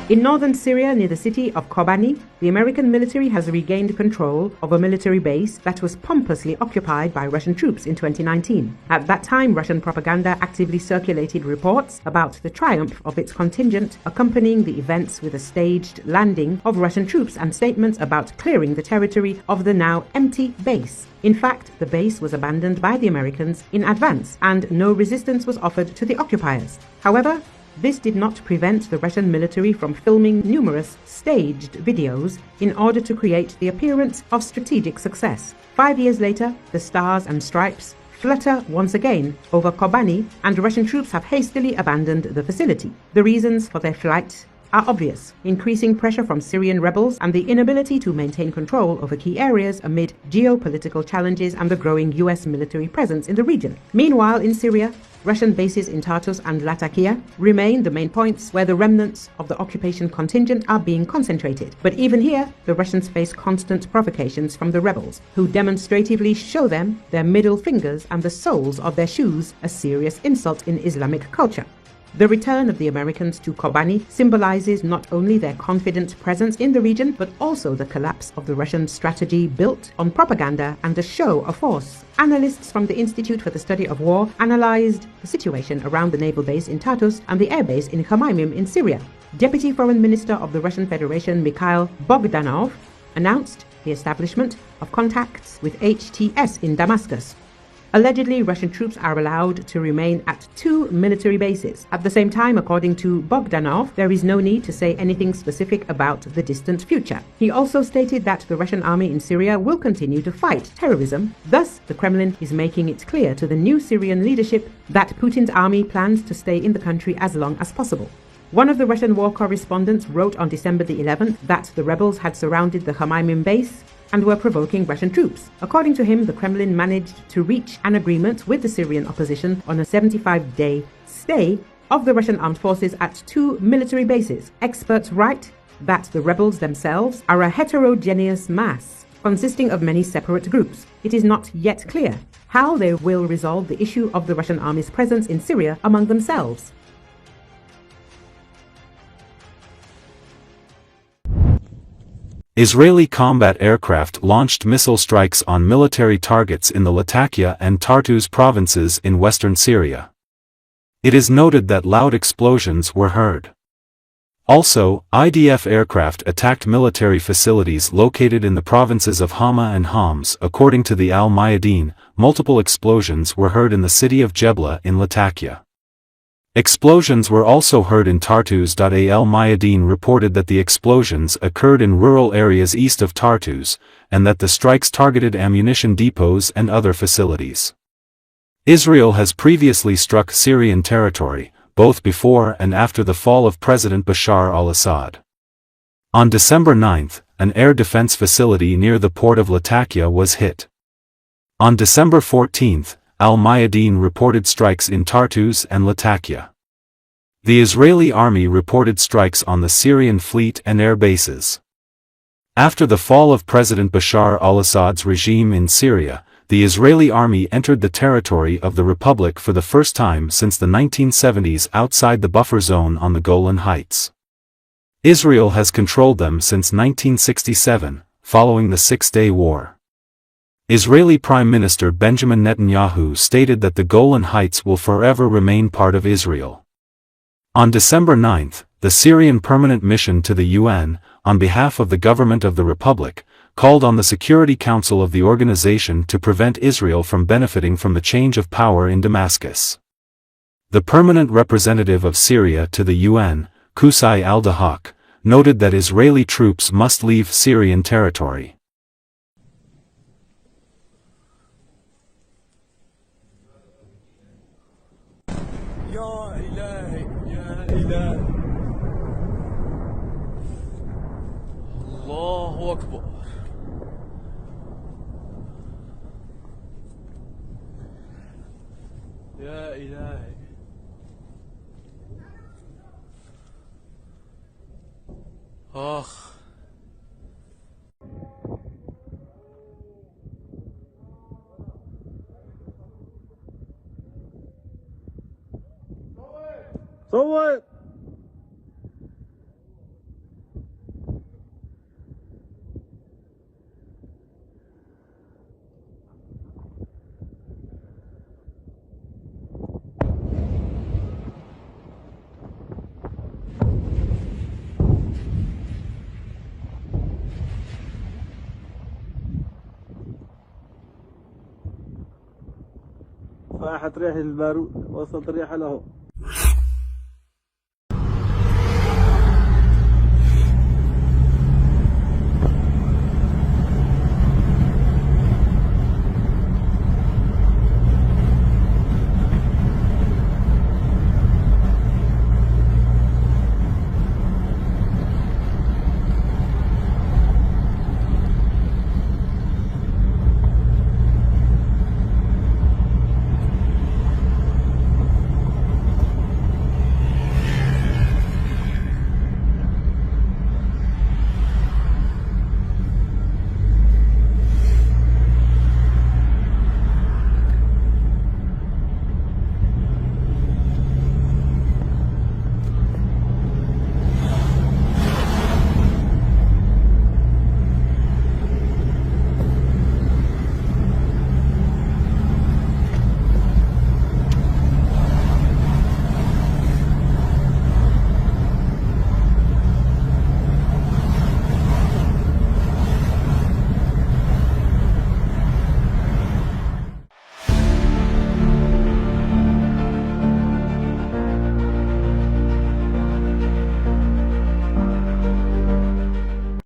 In northern Syria, near the city of Kobani, the American military has regained control of a military base that was pompously occupied by Russian troops in 2019. At that time, Russian propaganda actively circulated reports about the triumph of its contingent, accompanying the events with a staged landing of Russian troops and statements about clearing the territory of the now empty base. In fact, the base was abandoned by the Americans in advance, and no resistance was offered to the occupiers. However, this did not prevent the Russian military from filming numerous staged videos in order to create the appearance of strategic success. 5 years later, the stars and stripes flutter once again over Kobani, and Russian troops have hastily abandoned the facility. The reasons for their flight are obvious: increasing pressure from Syrian rebels and the inability to maintain control over key areas amid geopolitical challenges and the growing US military presence in the region. Meanwhile, in Syria, Russian bases in Tartus and Latakia remain the main points where the remnants of the occupation contingent are being concentrated. But even here, the Russians face constant provocations from the rebels, who demonstratively show them their middle fingers and the soles of their shoes, a serious insult in Islamic culture. The return of the Americans to Kobani symbolizes not only their confident presence in the region, but also the collapse of the Russian strategy built on propaganda and a show of force. Analysts from the Institute for the Study of War analyzed the situation around the naval base in Tartus and the airbase in Khmeimim in Syria. Deputy Foreign Minister of the Russian Federation Mikhail Bogdanov announced the establishment of contacts with HTS in Damascus. Allegedly, Russian troops are allowed to remain at 2 military bases. At the same time, according to Bogdanov, there is no need to say anything specific about the distant future. He also stated that the Russian army in Syria will continue to fight terrorism. Thus, the Kremlin is making it clear to the new Syrian leadership that Putin's army plans to stay in the country as long as possible. One of the Russian war correspondents wrote on December the 11th that the rebels had surrounded the Khmeimim base and were provoking Russian troops. According to him, the Kremlin managed to reach an agreement with the Syrian opposition on a 75-day stay of the Russian armed forces at 2 military bases. Experts write that the rebels themselves are a heterogeneous mass consisting of many separate groups. It is not yet clear how they will resolve the issue of the Russian army's presence in Syria among themselves. Israeli combat aircraft launched missile strikes on military targets in the Latakia and Tartus provinces in western Syria. It is noted that loud explosions were heard. Also, IDF aircraft attacked military facilities located in the provinces of Hama and Homs. According to the Al Mayadeen, multiple explosions were heard in the city of Jebla in Latakia. Explosions were also heard in Tartus. Al Mayadeen reported that the explosions occurred in rural areas east of Tartus, and that the strikes targeted ammunition depots and other facilities. Israel has previously struck Syrian territory, both before and after the fall of President Bashar al-Assad. On December 9, an air defense facility near the port of Latakia was hit. On December 14, Al Mayadeen reported strikes in Tartus and Latakia. The Israeli army reported strikes on the Syrian fleet and air bases. After the fall of President Bashar al-Assad's regime in Syria, the Israeli army entered the territory of the Republic for the first time since the 1970s outside the buffer zone on the Golan Heights. Israel has controlled them since 1967, following the Six-Day War. Israeli Prime Minister Benjamin Netanyahu stated that the Golan Heights will forever remain part of Israel. On December 9, the Syrian Permanent Mission to the UN, on behalf of the government of the Republic, called on the Security Council of the organization to prevent Israel from benefiting from the change of power in Damascus. The permanent representative of Syria to the UN, Qusay al-Dahak, noted that Israeli troops must leave Syrian territory. الله أكبر. يا إلهي. آخ. صوت. فاحت ريح البارود وسط ريح له